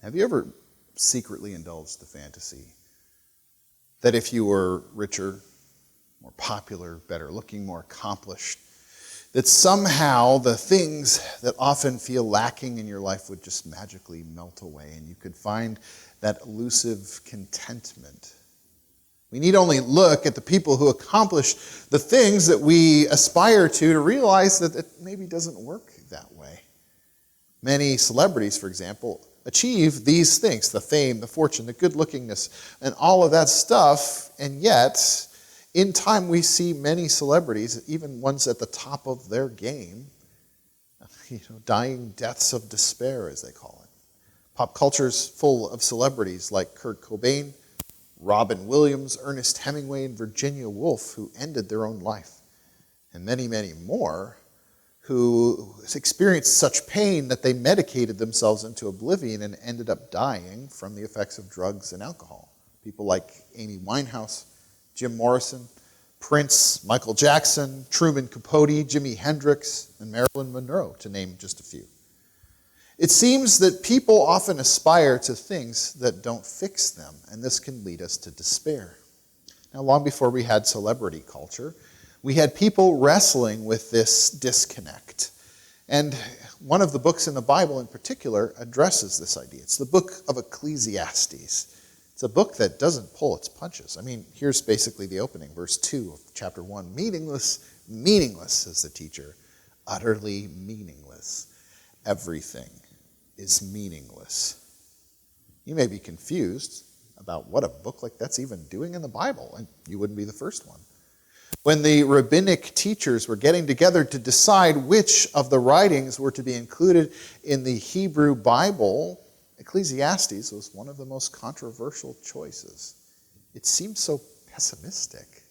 Have you ever secretly indulged the fantasy that if you were richer, more popular, better looking, more accomplished, that somehow the things that often feel lacking in your life would just magically melt away and you could find that elusive contentment? We need only look at the people who accomplish the things that we aspire to realize that it maybe doesn't work that way. Many celebrities, for example, achieve these things, the fame, the fortune, the good-lookingness, and all of that stuff, and yet, in time we see many celebrities, even ones at the top of their game, dying deaths of despair, as they call it. Pop culture's full of celebrities like Kurt Cobain, Robin Williams, Ernest Hemingway, and Virginia Woolf, who ended their own life, and many, many more who experienced such pain that they medicated themselves into oblivion and ended up dying from the effects of drugs and alcohol. People like Amy Winehouse, Jim Morrison, Prince, Michael Jackson, Truman Capote, Jimi Hendrix, and Marilyn Monroe, to name just a few. It seems that people often aspire to things that don't fix them, and this can lead us to despair. Now, long before we had celebrity culture, we had people wrestling with this disconnect. And one of the books in the Bible in particular addresses this idea. It's the book of Ecclesiastes. It's a book that doesn't pull its punches. I mean, here's basically the opening, verse 2 of chapter 1. Meaningless, meaningless, says the teacher. Utterly meaningless. Everything is meaningless. You may be confused about what a book like that's even doing in the Bible, and you wouldn't be the first one. When the rabbinic teachers were getting together to decide which of the writings were to be included in the Hebrew Bible, Ecclesiastes was one of the most controversial choices. It seemed so pessimistic.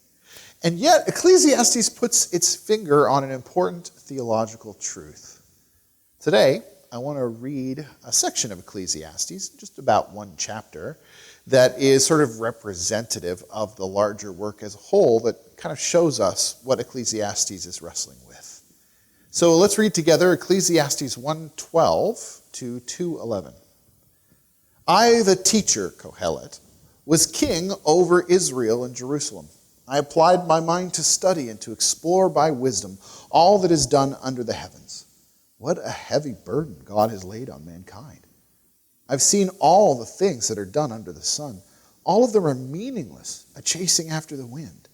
And yet, Ecclesiastes puts its finger on an important theological truth. Today, I want to read a section of Ecclesiastes, just about one chapter, that is sort of representative of the larger work as a whole that kind of shows us what Ecclesiastes is wrestling with. So let's read together Ecclesiastes 1:12 to 2:11. I, the teacher, Kohelet, was king over Israel and Jerusalem. I applied my mind to study and to explore by wisdom all that is done under the heavens. What a heavy burden God has laid on mankind. I've seen all the things that are done under the sun. All of them are meaningless, a chasing after the wind.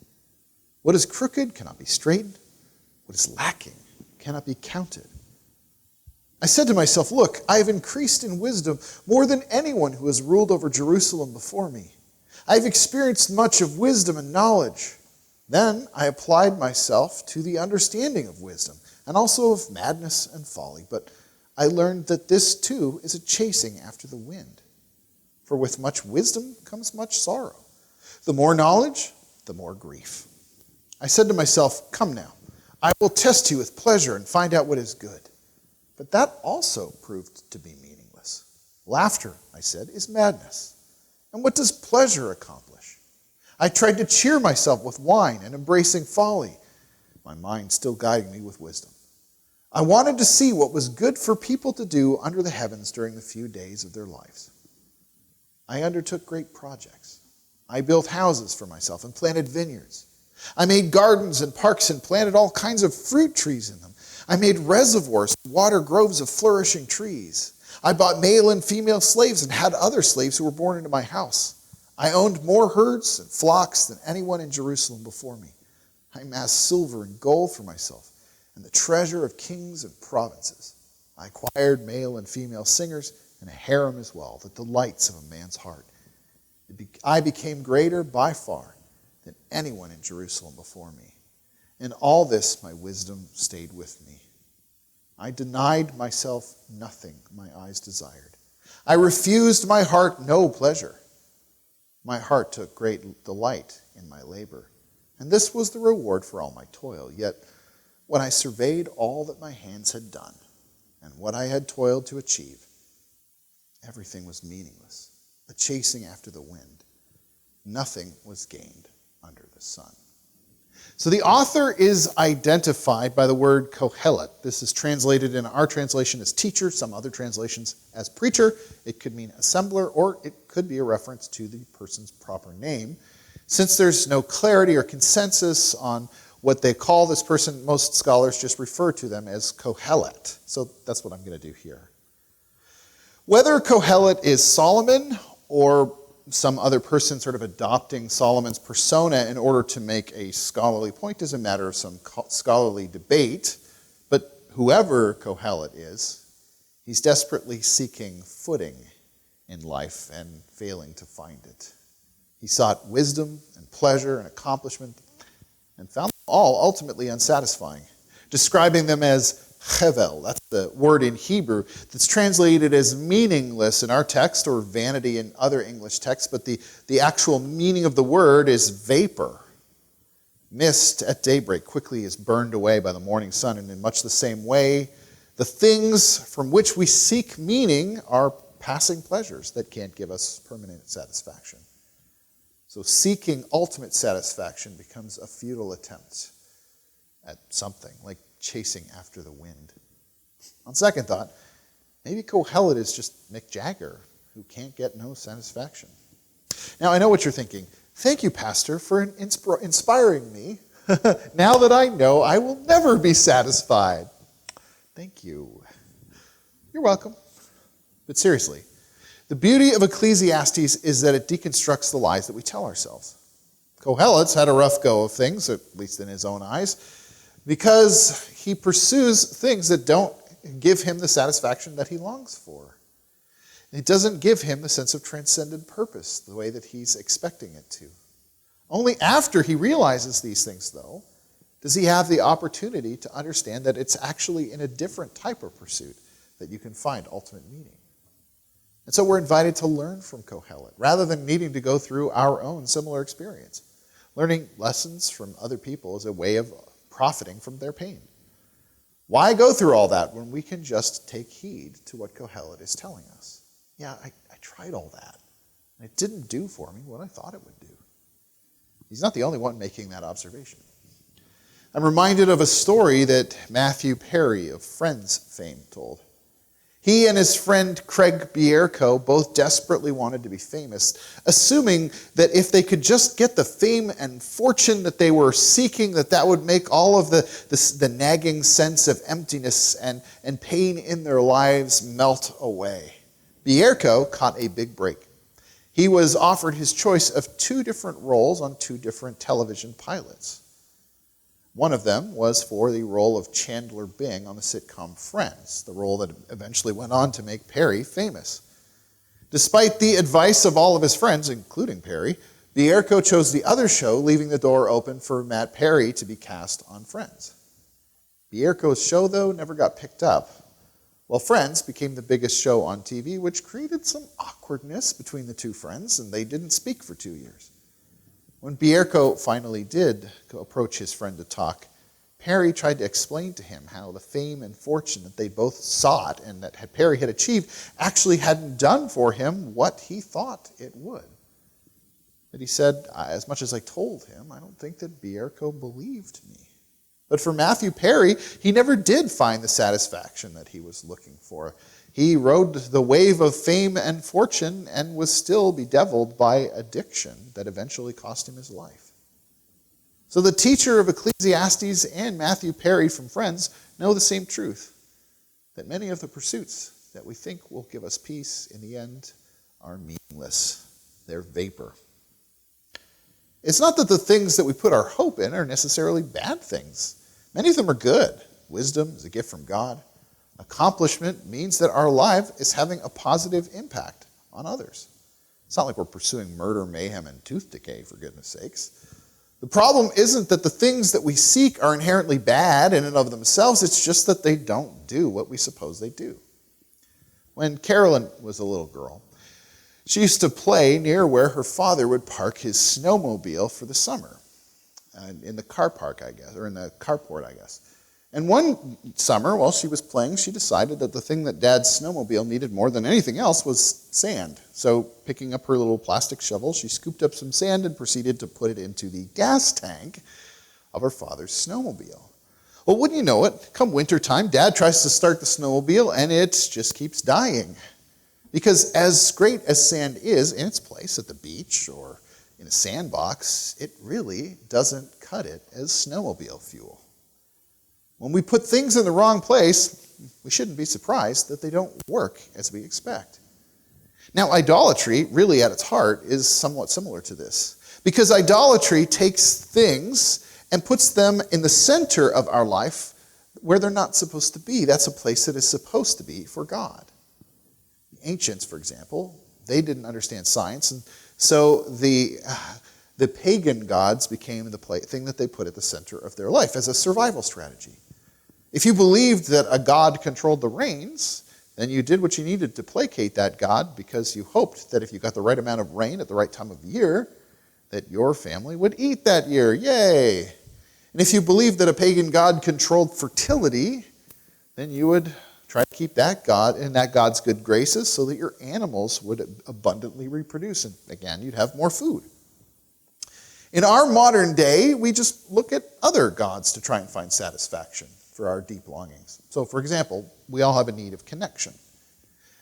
What is crooked cannot be straightened. What is lacking cannot be counted. I said to myself, look, I have increased in wisdom more than anyone who has ruled over Jerusalem before me. I have experienced much of wisdom and knowledge. Then I applied myself to the understanding of wisdom and also of madness and folly. But I learned that this too is a chasing after the wind. For with much wisdom comes much sorrow. The more knowledge, the more grief. I said to myself, come now, I will test you with pleasure and find out what is good. But that also proved to be meaningless. Laughter, I said, is madness. And what does pleasure accomplish? I tried to cheer myself with wine and embracing folly, my mind still guiding me with wisdom. I wanted to see what was good for people to do under the heavens during the few days of their lives. I undertook great projects. I built houses for myself and planted vineyards. I made gardens and parks and planted all kinds of fruit trees in them. I made reservoirs to water groves of flourishing trees. I bought male and female slaves and had other slaves who were born into my house. I owned more herds and flocks than anyone in Jerusalem before me. I amassed silver and gold for myself and the treasure of kings and provinces. I acquired male and female singers and a harem as well, the delights of a man's heart. I became greater by far than anyone in Jerusalem before me. In all this, my wisdom stayed with me. I denied myself nothing my eyes desired. I refused my heart no pleasure. My heart took great delight in my labor, and this was the reward for all my toil. Yet, when I surveyed all that my hands had done and what I had toiled to achieve, everything was meaningless, a chasing after the wind. Nothing was gained under the sun. So the author is identified by the word kohelet. This is translated in our translation as teacher, some other translations as preacher. It could mean assembler, or it could be a reference to the person's proper name. Since there's no clarity or consensus on what they call this person, most scholars just refer to them as kohelet. So that's what I'm going to do here. Whether kohelet is Solomon or some other person sort of adopting Solomon's persona in order to make a scholarly point is a matter of some scholarly debate. But whoever Kohelet is, he's desperately seeking footing in life and failing to find it. He sought wisdom and pleasure and accomplishment and found them all ultimately unsatisfying, describing them as chevel. That's the word in Hebrew that's translated as meaningless in our text or vanity in other English texts, but the actual meaning of the word is vapor. Mist at daybreak quickly is burned away by the morning sun, and in much the same way, the things from which we seek meaning are passing pleasures that can't give us permanent satisfaction. So seeking ultimate satisfaction becomes a futile attempt at something, like chasing after the wind. On second thought, maybe Kohelet is just Mick Jagger, who can't get no satisfaction. Now, I know what you're thinking. Thank you, Pastor, for inspiring me. Now that I know, I will never be satisfied. Thank you. You're welcome. But seriously, the beauty of Ecclesiastes is that it deconstructs the lies that we tell ourselves. Kohelet's had a rough go of things, at least in his own eyes, because he pursues things that don't give him the satisfaction that he longs for. It doesn't give him the sense of transcendent purpose the way that he's expecting it to. Only after he realizes these things, though, does he have the opportunity to understand that it's actually in a different type of pursuit that you can find ultimate meaning. And so we're invited to learn from Kohelet, rather than needing to go through our own similar experience. Learning lessons from other people is a way of profiting from their pain. Why go through all that when we can just take heed to what Kohelet is telling us? Yeah, I tried all that, and it didn't do for me what I thought it would do. He's not the only one making that observation. I'm reminded of a story that Matthew Perry of Friends fame told. He and his friend Craig Bierko both desperately wanted to be famous, assuming that if they could just get the fame and fortune that they were seeking, that would make all of the nagging sense of emptiness and pain in their lives melt away. Bierko caught a big break. He was offered his choice of 2 different roles on 2 different television pilots. One of them was for the role of Chandler Bing on the sitcom Friends, the role that eventually went on to make Perry famous. Despite the advice of all of his friends, including Perry, Bierko chose the other show, leaving the door open for Matt Perry to be cast on Friends. Bierko's show, though, never got picked up. Well, Friends became the biggest show on TV, which created some awkwardness between the 2 friends, and they didn't speak for 2 years. When Bierko finally did approach his friend to talk, Perry tried to explain to him how the fame and fortune that they both sought and that Perry had achieved actually hadn't done for him what he thought it would. But he said, as much as I told him, I don't think that Bierko believed me. But for Matthew Perry, he never did find the satisfaction that he was looking for. He rode the wave of fame and fortune and was still bedeviled by addiction that eventually cost him his life. So the teacher of Ecclesiastes and Matthew Perry from Friends know the same truth, that many of the pursuits that we think will give us peace in the end are meaningless. They're vapor. It's not that the things that we put our hope in are necessarily bad things. Many of them are good. Wisdom is a gift from God. Accomplishment means that our life is having a positive impact on others. It's not like we're pursuing murder, mayhem, and tooth decay, for goodness sakes. The problem isn't that the things that we seek are inherently bad in and of themselves. It's just that they don't do what we suppose they do. When Carolyn was a little girl, she used to play near where her father would park his snowmobile for the summer, in the car park, I guess, or in the carport, I guess. And one summer, while she was playing, she decided that the thing that Dad's snowmobile needed more than anything else was sand. So picking up her little plastic shovel, she scooped up some sand and proceeded to put it into the gas tank of her father's snowmobile. Well, wouldn't you know it, come wintertime, Dad tries to start the snowmobile and it just keeps dying. Because as great as sand is in its place at the beach or in a sandbox, it really doesn't cut it as snowmobile fuel. When we put things in the wrong place, we shouldn't be surprised that they don't work as we expect. Now, idolatry, really at its heart, is somewhat similar to this. Because idolatry takes things and puts them in the center of our life where they're not supposed to be. That's a place that is supposed to be for God. The ancients, for example, they didn't understand science, and so the pagan gods became the thing that they put at the center of their life as a survival strategy. If you believed that a god controlled the rains, then you did what you needed to placate that god because you hoped that if you got the right amount of rain at the right time of the year, that your family would eat that year. Yay! And if you believed that a pagan god controlled fertility, then you would try to keep that god in that god's good graces so that your animals would abundantly reproduce. And again, you'd have more food. In our modern day, we just look at other gods to try and find satisfaction for our deep longings. So, for example, we all have a need of connection.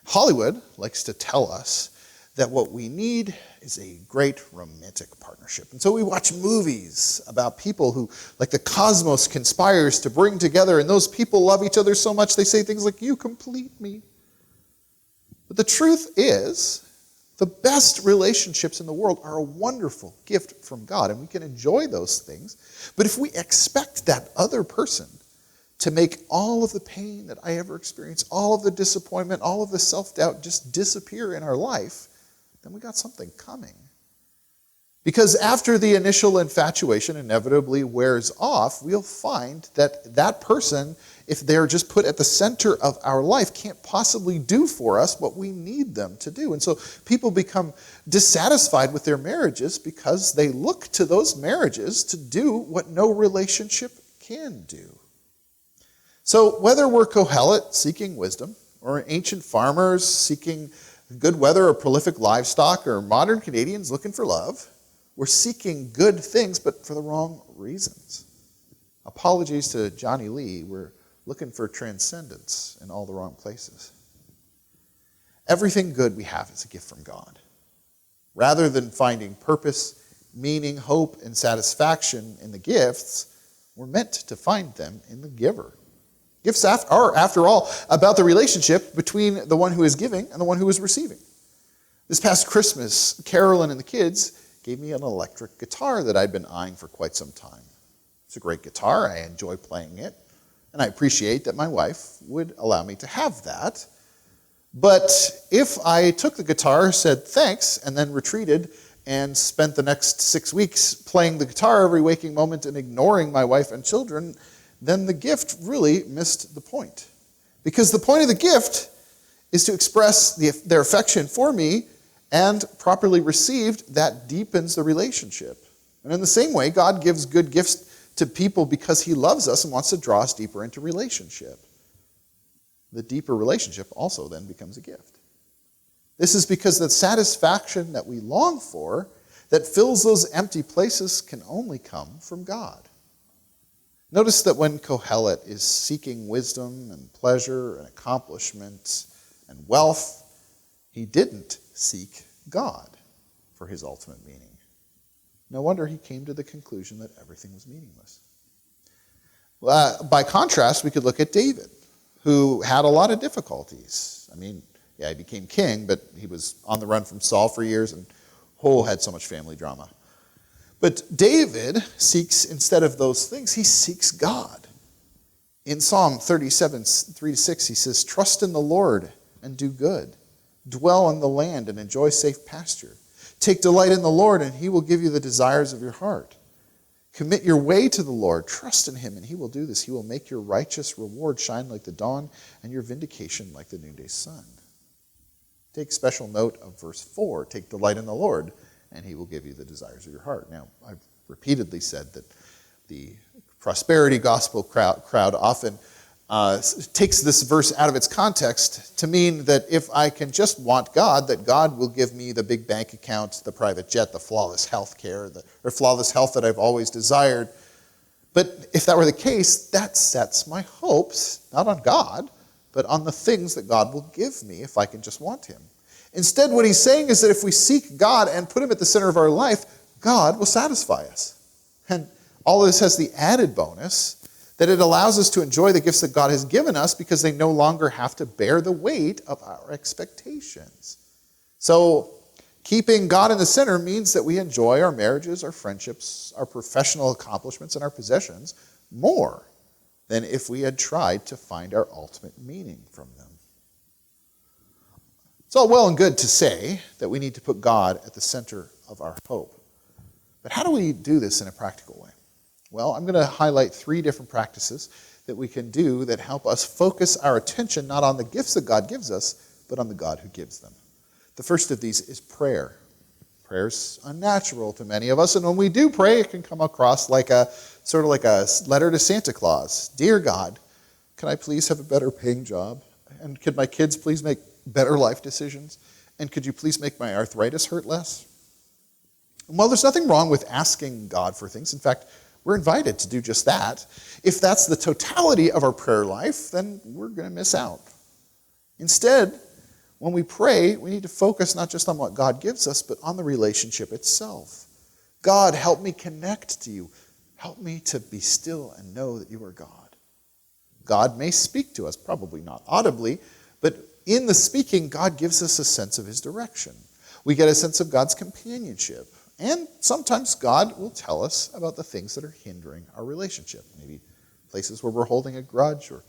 Hollywood likes to tell us that what we need is a great romantic partnership. And so we watch movies about people who, like the cosmos conspires to bring together, and those people love each other so much they say things like, "You complete me." But the truth is, the best relationships in the world are a wonderful gift from God, and we can enjoy those things. But if we expect that other person to make all of the pain that I ever experienced, all of the disappointment, all of the self-doubt just disappear in our life, then we got something coming. Because after the initial infatuation inevitably wears off, we'll find that that person, if they're just put at the center of our life, can't possibly do for us what we need them to do. And so people become dissatisfied with their marriages because they look to those marriages to do what no relationship can do. So whether we're Kohelet seeking wisdom, or ancient farmers seeking good weather or prolific livestock, or modern Canadians looking for love, we're seeking good things, but for the wrong reasons. Apologies to Johnny Lee, we're looking for transcendence in all the wrong places. Everything good we have is a gift from God. Rather than finding purpose, meaning, hope, and satisfaction in the gifts, we're meant to find them in the giver. Gifts are, after all, about the relationship between the one who is giving and the one who is receiving. This past Christmas, Carolyn and the kids gave me an electric guitar that I'd been eyeing for quite some time. It's a great guitar. I enjoy playing it. And I appreciate that my wife would allow me to have that. But if I took the guitar, said thanks, and then retreated and spent the next 6 weeks playing the guitar every waking moment and ignoring my wife and children, then the gift really missed the point. Because the point of the gift is to express their affection for me, and properly received, that deepens the relationship. And in the same way, God gives good gifts to people because he loves us and wants to draw us deeper into relationship. The deeper relationship also then becomes a gift. This is because the satisfaction that we long for, that fills those empty places, can only come from God. Notice that when Kohelet is seeking wisdom and pleasure and accomplishment and wealth, he didn't seek God for his ultimate meaning. No wonder he came to the conclusion that everything was meaningless. By contrast, we could look at David, who had a lot of difficulties. I mean, yeah, he became king, but he was on the run from Saul for years and had so much family drama. But David seeks, instead of those things, he seeks God. In Psalm 37, 3-6, he says, "Trust in the Lord and do good. Dwell in the land and enjoy safe pasture. Take delight in the Lord, and he will give you the desires of your heart. Commit your way to the Lord. Trust in him, and he will do this. He will make your righteous reward shine like the dawn, and your vindication like the noonday sun." Take special note of verse 4. Take delight in the Lord, and he will give you the desires of your heart. Now, I've repeatedly said that the prosperity gospel crowd often takes this verse out of its context to mean that if I can just want God, that God will give me the big bank account, the private jet, the flawless health care, or flawless health that I've always desired. But if that were the case, that sets my hopes not on God, but on the things that God will give me if I can just want him. Instead, what he's saying is that if we seek God and put him at the center of our life, God will satisfy us. And all of this has the added bonus that it allows us to enjoy the gifts that God has given us because they no longer have to bear the weight of our expectations. So keeping God in the center means that we enjoy our marriages, our friendships, our professional accomplishments, and our possessions more than if we had tried to find our ultimate meaning from them. It's all well and good to say that we need to put God at the center of our hope. But how do we do this in a practical way? Well, I'm going to highlight 3 different practices that we can do that help us focus our attention not on the gifts that God gives us, but on the God who gives them. The first of these is prayer. Prayer's unnatural to many of us, and when we do pray, it can come across like a sort of like a letter to Santa Claus. Dear God, can I please have a better paying job? And could my kids please make better life decisions? And could you please make my arthritis hurt less? And while there's nothing wrong with asking God for things, in fact, we're invited to do just that. If that's the totality of our prayer life, then we're going to miss out. Instead, when we pray, we need to focus not just on what God gives us, but on the relationship itself. God, help me connect to you. Help me to be still and know that you are God. God may speak to us, probably not audibly, but in the speaking, God gives us a sense of his direction. We get a sense of God's companionship. And sometimes God will tell us about the things that are hindering our relationship. Maybe places where we're holding a grudge, or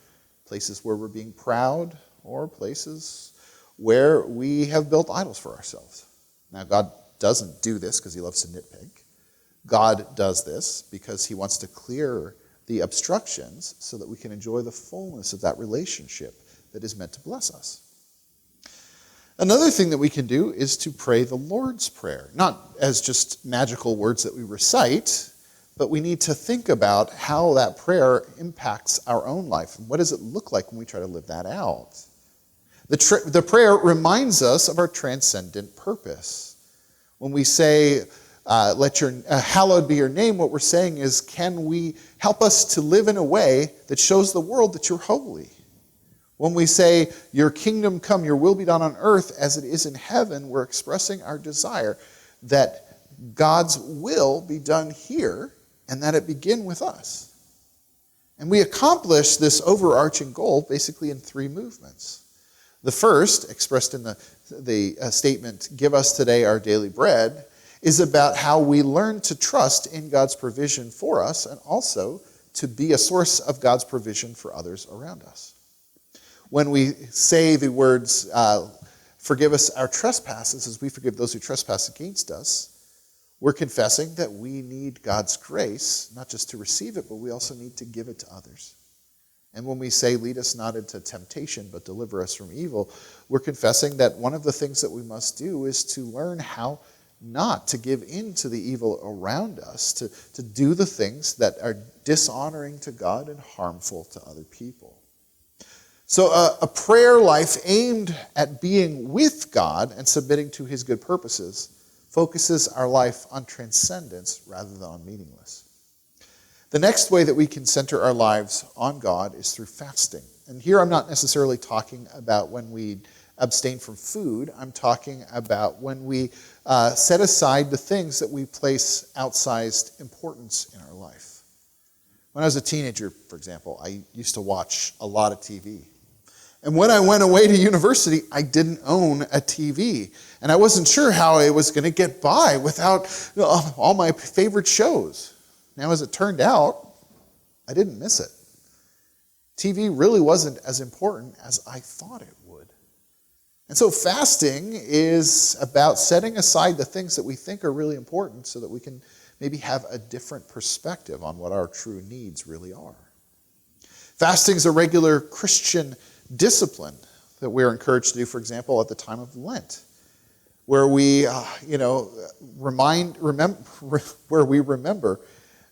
places where we're being proud, or places where we have built idols for ourselves. Now, God doesn't do this because he loves to nitpick. God does this because he wants to clear the obstructions so that we can enjoy the fullness of that relationship that is meant to bless us. Another thing that we can do is to pray the Lord's Prayer, not as just magical words that we recite, but we need to think about how that prayer impacts our own life, and what does it look like when we try to live that out. The prayer reminds us of our transcendent purpose. When we say, let your hallowed be your name, what we're saying is, can we help us to live in a way that shows the world that you're holy? When we say, your kingdom come, your will be done on earth as it is in heaven, we're expressing our desire that God's will be done here and that it begin with us. And we accomplish this overarching goal basically in 3 movements. The first, expressed in the statement, give us today our daily bread, is about how we learn to trust in God's provision for us and also to be a source of God's provision for others around us. When we say the words, forgive us our trespasses as we forgive those who trespass against us, we're confessing that we need God's grace, not just to receive it, but we also need to give it to others. And when we say, lead us not into temptation, but deliver us from evil, we're confessing that one of the things that we must do is to learn how not to give in to the evil around us, to do the things that are dishonoring to God and harmful to other people. So a prayer life aimed at being with God and submitting to his good purposes focuses our life on transcendence rather than on meaningless. The next way that we can center our lives on God is through fasting. And here I'm not necessarily talking about when we abstain from food. I'm talking about when we set aside the things that we place outsized importance in our life. When I was a teenager, for example, I used to watch a lot of TV. And when I went away to university, I didn't own a TV. And I wasn't sure how I was going to get by without all my favorite shows. Now, as it turned out, I didn't miss it. TV really wasn't as important as I thought it would. And so fasting is about setting aside the things that we think are really important so that we can maybe have a different perspective on what our true needs really are. Fasting is a regular Christian discipline that we're encouraged to do, for example, at the time of Lent, where we, remember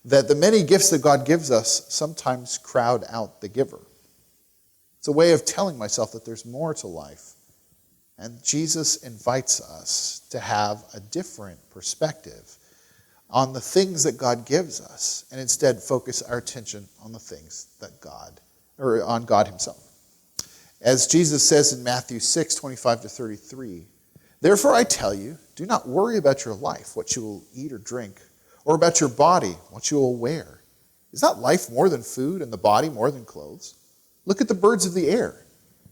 that the many gifts that God gives us sometimes crowd out the giver. It's a way of telling myself that there's more to life, and Jesus invites us to have a different perspective on the things that God gives us, and instead focus our attention on the things that on God himself. As Jesus says in Matthew 6:25-33, "Therefore I tell you, do not worry about your life, what you will eat or drink, or about your body, what you will wear. Is not life more than food, and the body more than clothes? Look at the birds of the air.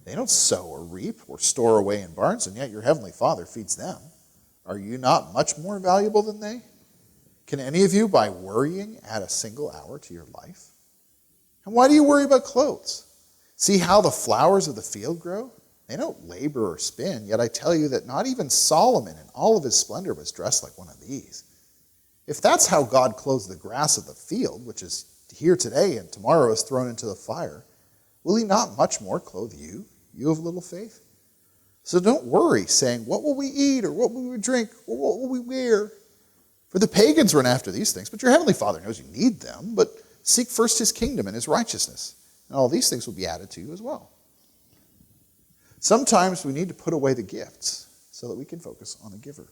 They don't sow or reap or store away in barns, and yet your heavenly Father feeds them. Are you not much more valuable than they? Can any of you, by worrying, add a single hour to your life? And why do you worry about clothes? See how the flowers of the field grow? They don't labor or spin, yet I tell you that not even Solomon in all of his splendor was dressed like one of these. If that's how God clothes the grass of the field, which is here today and tomorrow is thrown into the fire, will he not much more clothe you, you of little faith? So don't worry, saying, what will we eat, or what will we drink, or what will we wear? For the pagans run after these things, but your heavenly Father knows you need them. But seek first his kingdom and his righteousness, and all these things will be added to you as well." Sometimes we need to put away the gifts so that we can focus on the giver.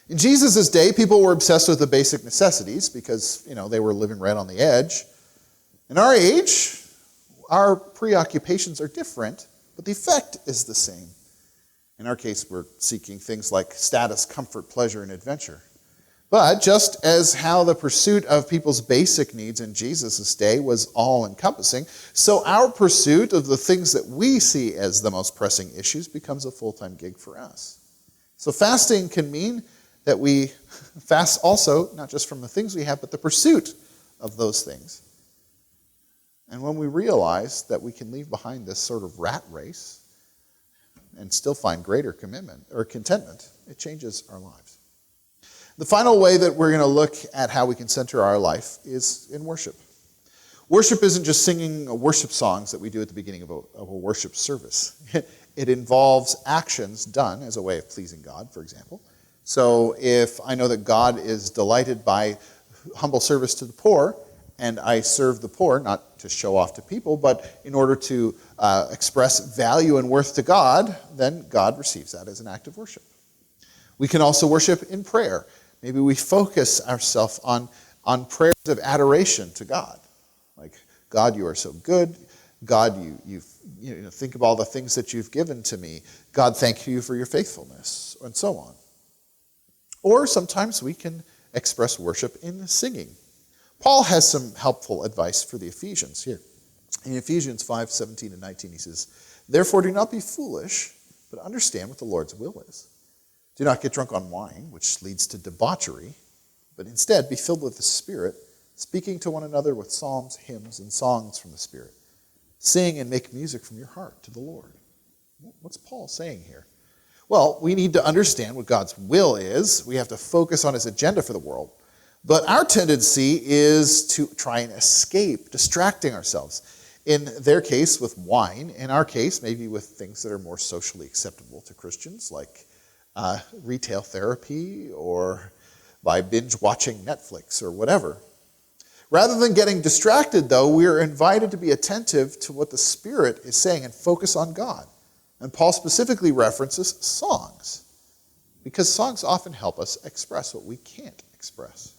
In Jesus' day, people were obsessed with the basic necessities because, they were living right on the edge. In our age, our preoccupations are different, but the effect is the same. In our case, we're seeking things like status, comfort, pleasure, and adventure. But just as how the pursuit of people's basic needs in Jesus' day was all-encompassing, so our pursuit of the things that we see as the most pressing issues becomes a full-time gig for us. So fasting can mean that we fast also, not just from the things we have, but the pursuit of those things. And when we realize that we can leave behind this sort of rat race and still find greater commitment or contentment, it changes our lives. The final way that we're going to look at how we can center our life is in worship. Worship isn't just singing worship songs that we do at the beginning of a worship service. It involves actions done as a way of pleasing God, for example. So if I know that God is delighted by humble service to the poor, and I serve the poor, not to show off to people, but in order to express value and worth to God, then God receives that as an act of worship. We can also worship in prayer. Maybe we focus ourselves on prayers of adoration to God. Like, God, you are so good. God, you think of all the things that you've given to me. God, thank you for your faithfulness, and so on. Or sometimes we can express worship in singing. Paul has some helpful advice for the Ephesians here. In Ephesians 5:17-19, he says, "Therefore do not be foolish, but understand what the Lord's will is. Do not get drunk on wine, which leads to debauchery, but instead be filled with the Spirit, speaking to one another with psalms, hymns, and songs from the Spirit. Sing and make music from your heart to the Lord." What's Paul saying here? Well, we need to understand what God's will is. We have to focus on his agenda for the world. But our tendency is to try and escape, distracting ourselves. In their case, with wine. In our case, maybe with things that are more socially acceptable to Christians, like retail therapy, or by binge watching Netflix or whatever. Rather than getting distracted, though, we are invited to be attentive to what the Spirit is saying and focus on God. And Paul specifically references songs, because songs often help us express what we can't express.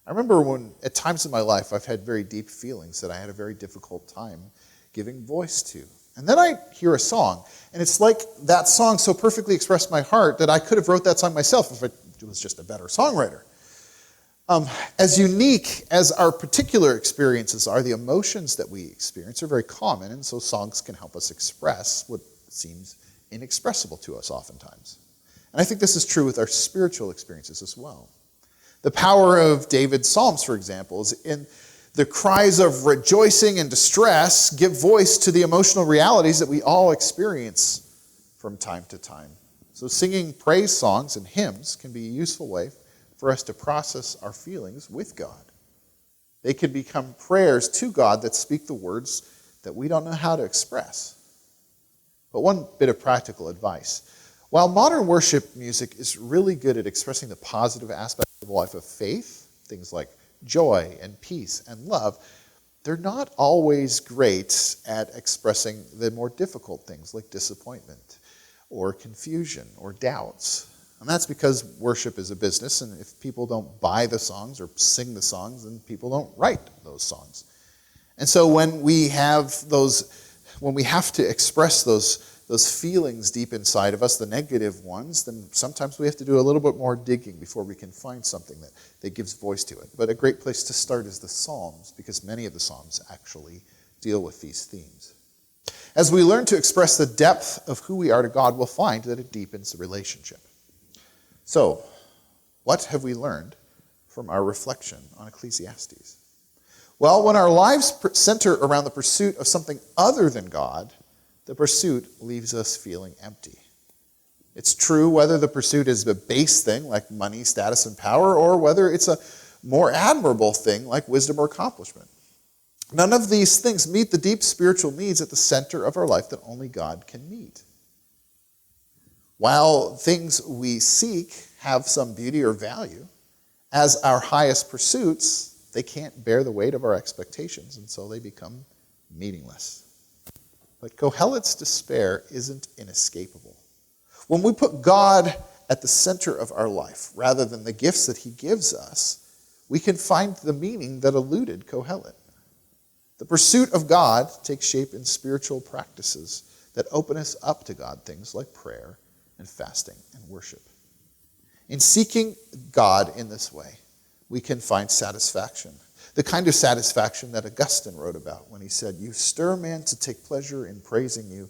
I remember when, at times in my life, I've had very deep feelings that I had a very difficult time giving voice to. And then I hear a song, and it's like that song so perfectly expressed my heart that I could have wrote that song myself if it was just a better songwriter. As unique as our particular experiences are, the emotions that we experience are very common, and so songs can help us express what seems inexpressible to us oftentimes. And I think this is true with our spiritual experiences as well. The power of David's Psalms, for example, is in the cries of rejoicing and distress give voice to the emotional realities that we all experience from time to time. So singing praise songs and hymns can be a useful way for us to process our feelings with God. They can become prayers to God that speak the words that we don't know how to express. But one bit of practical advice. While modern worship music is really good at expressing the positive aspects of a life of faith, things like joy and peace and love, they're not always great at expressing the more difficult things like disappointment or confusion or doubts. And that's because worship is a business, and if people don't buy the songs or sing the songs, then people don't write those songs. And so when we have to express those feelings deep inside of us, the negative ones, then sometimes we have to do a little bit more digging before we can find something that gives voice to it. But a great place to start is the Psalms, because many of the Psalms actually deal with these themes. As we learn to express the depth of who we are to God, we'll find that it deepens the relationship. So, what have we learned from our reflection on Ecclesiastes? Well, when our lives center around the pursuit of something other than God, the pursuit leaves us feeling empty. It's true whether the pursuit is a base thing like money, status, and power, or whether it's a more admirable thing like wisdom or accomplishment. None of these things meet the deep spiritual needs at the center of our life that only God can meet. While things we seek have some beauty or value, as our highest pursuits, they can't bear the weight of our expectations, and so they become meaningless. But Kohelet's despair isn't inescapable. When we put God at the center of our life, rather than the gifts that he gives us, we can find the meaning that eluded Kohelet. The pursuit of God takes shape in spiritual practices that open us up to God, things like prayer and fasting and worship. In seeking God in this way, we can find satisfaction. The kind of satisfaction that Augustine wrote about when he said, "You stir man to take pleasure in praising you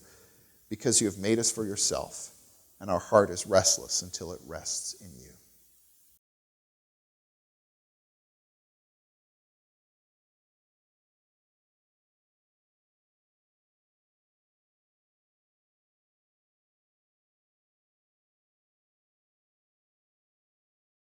because you have made us for yourself, and our heart is restless until it rests in you."